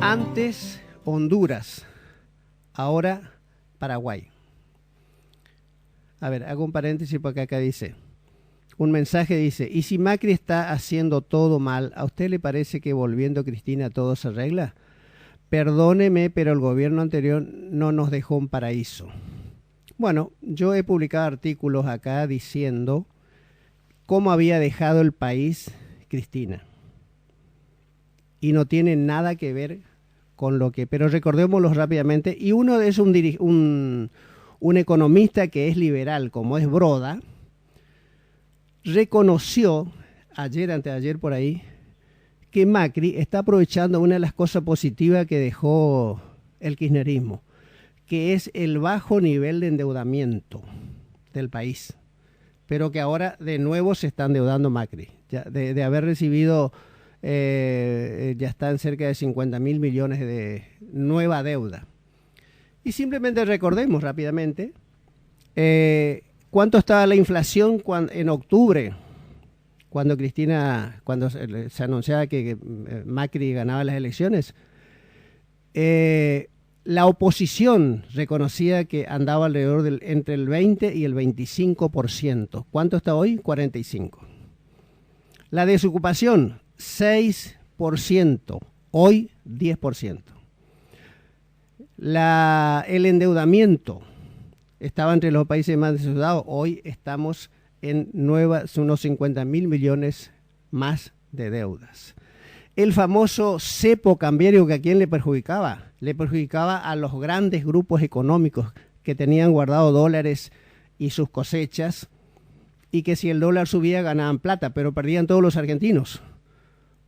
Speaker 3: Antes Honduras, ahora Paraguay. A ver, hago un paréntesis porque acá dice, un mensaje dice, ¿y si Macri está haciendo todo mal, a usted le parece que volviendo Cristina todo se arregla? Perdóneme, pero el gobierno anterior no nos dejó un paraíso. Bueno, yo he publicado artículos acá diciendo cómo había dejado el país Cristina. Y no tiene nada que ver con lo que... Pero recordémoslo rápidamente. Y uno es un economista que es liberal, como es Broda, reconoció, anteayer por ahí, que Macri está aprovechando una de las cosas positivas que dejó el kirchnerismo, que es el bajo nivel de endeudamiento del país, pero que ahora de nuevo se está endeudando Macri. Ya de haber recibido, ya están cerca de 50.000 millones de nueva deuda. Y simplemente recordemos rápidamente cuánto estaba la inflación en octubre, cuando se anunciaba que Macri ganaba las elecciones. La oposición reconocía que andaba alrededor entre el 20 y el 25%. ¿Cuánto está hoy? 45%. La desocupación, 6%. Hoy, 10%. El endeudamiento estaba entre los países más desendeudados. Hoy estamos en unos 50.000 millones más de deudas. El famoso cepo cambiario, que a quién le perjudicaba. Le perjudicaba a los grandes grupos económicos que tenían guardado dólares y sus cosechas, y que si el dólar subía ganaban plata, pero perdían todos los argentinos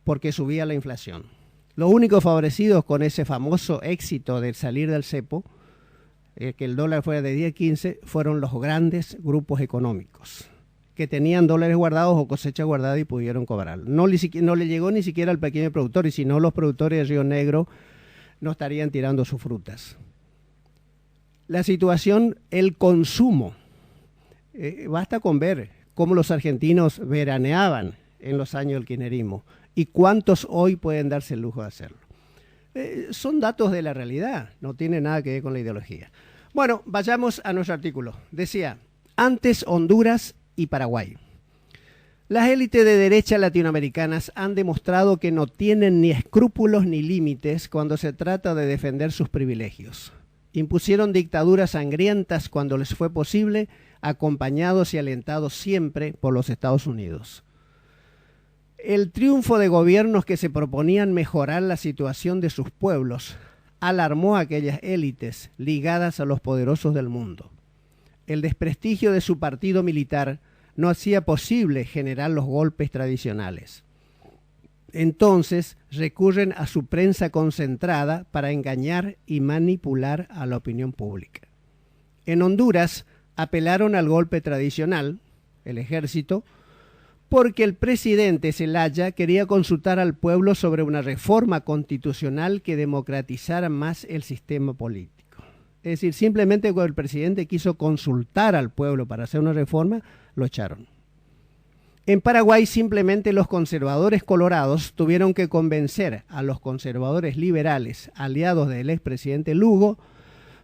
Speaker 3: porque subía la inflación. Los únicos favorecidos con ese famoso éxito de salir del cepo, que el dólar fuera de 10, 15, fueron los grandes grupos económicos que tenían dólares guardados o cosecha guardada y pudieron cobrar. No le llegó ni siquiera al pequeño productor, y si no, los productores de Río Negro no estarían tirando sus frutas. La situación, el consumo. Basta con ver cómo los argentinos veraneaban en los años del kirchnerismo y cuántos hoy pueden darse el lujo de hacerlo. Son datos de la realidad, no tiene nada que ver con la ideología. Bueno, vayamos a nuestro artículo. Decía, antes Honduras y Paraguay. Las élites de derecha latinoamericanas han demostrado que no tienen ni escrúpulos ni límites cuando se trata de defender sus privilegios. Impusieron dictaduras sangrientas cuando les fue posible, acompañados y alentados siempre por los Estados Unidos. El triunfo de gobiernos que se proponían mejorar la situación de sus pueblos alarmó a aquellas élites ligadas a los poderosos del mundo. El desprestigio de su partido militar no hacía posible generar los golpes tradicionales. Entonces recurren a su prensa concentrada para engañar y manipular a la opinión pública. En Honduras apelaron al golpe tradicional, el ejército, porque el presidente Zelaya quería consultar al pueblo sobre una reforma constitucional que democratizara más el sistema político. Es decir, simplemente cuando el presidente quiso consultar al pueblo para hacer una reforma, lo echaron. En Paraguay simplemente los conservadores colorados tuvieron que convencer a los conservadores liberales, aliados del expresidente Lugo,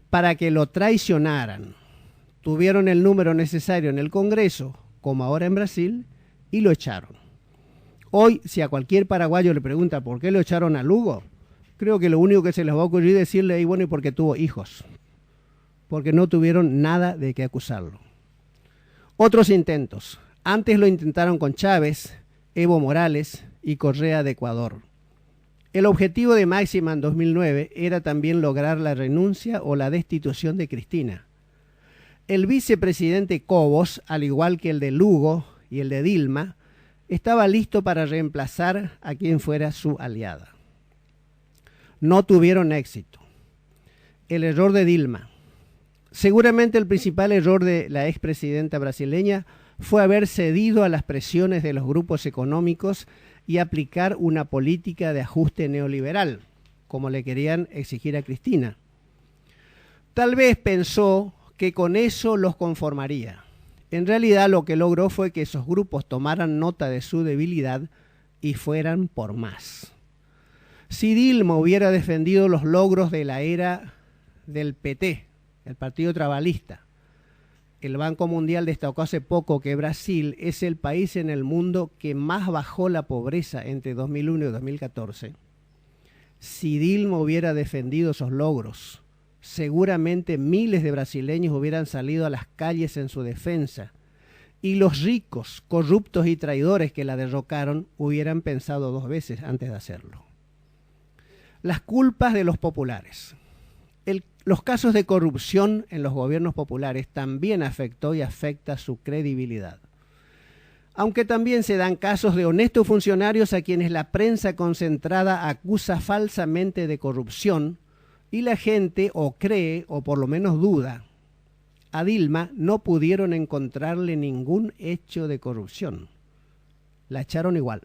Speaker 3: para que lo traicionaran. Tuvieron el número necesario en el Congreso, como ahora en Brasil, y lo echaron. Hoy, si a cualquier paraguayo le pregunta por qué lo echaron a Lugo, creo que lo único que se les va a ocurrir es decirle, y bueno, y porque tuvo hijos, porque no tuvieron nada de qué acusarlo. Otros intentos. Antes lo intentaron con Chávez, Evo Morales y Correa de Ecuador. El objetivo de Máxima en 2009 era también lograr la renuncia o la destitución de Cristina. El vicepresidente Cobos, al igual que el de Lugo y el de Dilma, estaba listo para reemplazar a quien fuera su aliada. No tuvieron éxito. El error de Dilma. Seguramente el principal error de la expresidenta brasileña fue haber cedido a las presiones de los grupos económicos y aplicar una política de ajuste neoliberal, como le querían exigir a Cristina. Tal vez pensó que con eso los conformaría. En realidad lo que logró fue que esos grupos tomaran nota de su debilidad y fueran por más. Si Dilma hubiera defendido los logros de la era del PT, el Partido Trabalhista, el Banco Mundial destacó hace poco que Brasil es el país en el mundo que más bajó la pobreza entre 2001 y 2014. Si Dilma hubiera defendido esos logros, seguramente miles de brasileños hubieran salido a las calles en su defensa y los ricos, corruptos y traidores que la derrocaron hubieran pensado dos veces antes de hacerlo. Las culpas de los populares. Los casos de corrupción en los gobiernos populares también afectó y afecta su credibilidad. Aunque también se dan casos de honestos funcionarios a quienes la prensa concentrada acusa falsamente de corrupción y la gente o cree o por lo menos duda. A Dilma no pudieron encontrarle ningún hecho de corrupción. La echaron igual.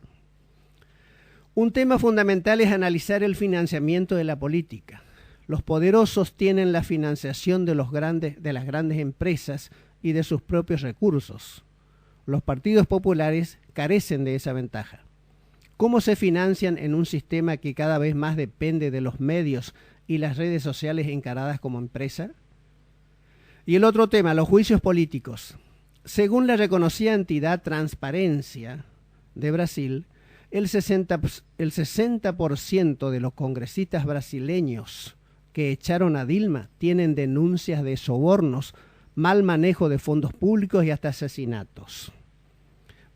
Speaker 3: Un tema fundamental es analizar el financiamiento de la política. Los poderosos tienen la financiación de las grandes empresas y de sus propios recursos. Los partidos populares carecen de esa ventaja. ¿Cómo se financian en un sistema que cada vez más depende de los medios y las redes sociales encaradas como empresa? Y el otro tema, los juicios políticos. Según la reconocida entidad Transparencia de Brasil, el 60% de los congresistas brasileños que echaron a Dilma tienen denuncias de sobornos, mal manejo de fondos públicos y hasta asesinatos.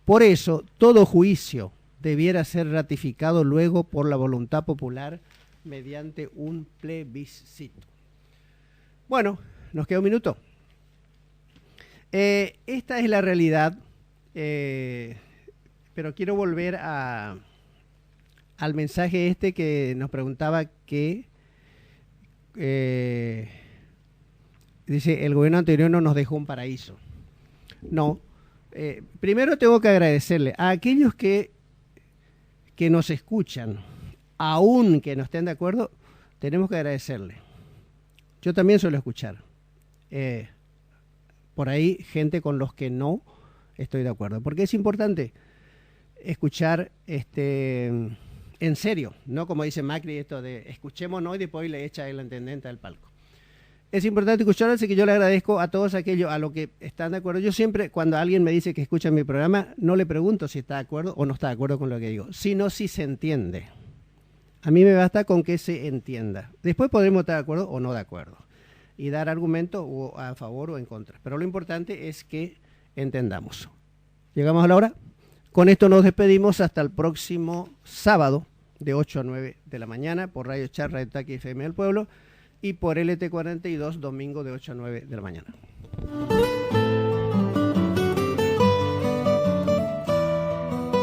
Speaker 3: Por eso, todo juicio debiera ser ratificado luego por la voluntad popular mediante un plebiscito. Bueno, nos queda un minuto. Esta es la realidad, pero quiero volver a al mensaje este que nos preguntaba que dice, el gobierno anterior no nos dejó un paraíso. No. Primero tengo que agradecerle a aquellos que nos escuchan, aun que no estén de acuerdo, tenemos que agradecerle. Yo también suelo escuchar. Por ahí gente con los que no estoy de acuerdo. Porque es importante escuchar en serio, no como dice Macri, esto de escuchémonos y después le echa el intendente al palco. Es importante escuchar, así que yo le agradezco a todos aquellos a los que están de acuerdo. Yo siempre, cuando alguien me dice que escucha mi programa, no le pregunto si está de acuerdo o no está de acuerdo con lo que digo, sino si se entiende. A mí me basta con que se entienda. Después podremos estar de acuerdo o no de acuerdo y dar argumentos o a favor o en contra. Pero lo importante es que entendamos. ¿Llegamos a la hora? Con esto nos despedimos hasta el próximo sábado de 8 a 9 de la mañana por Radio Chart, Radio Taqui FM del Pueblo y por LT42 domingo de 8 a 9 de la mañana.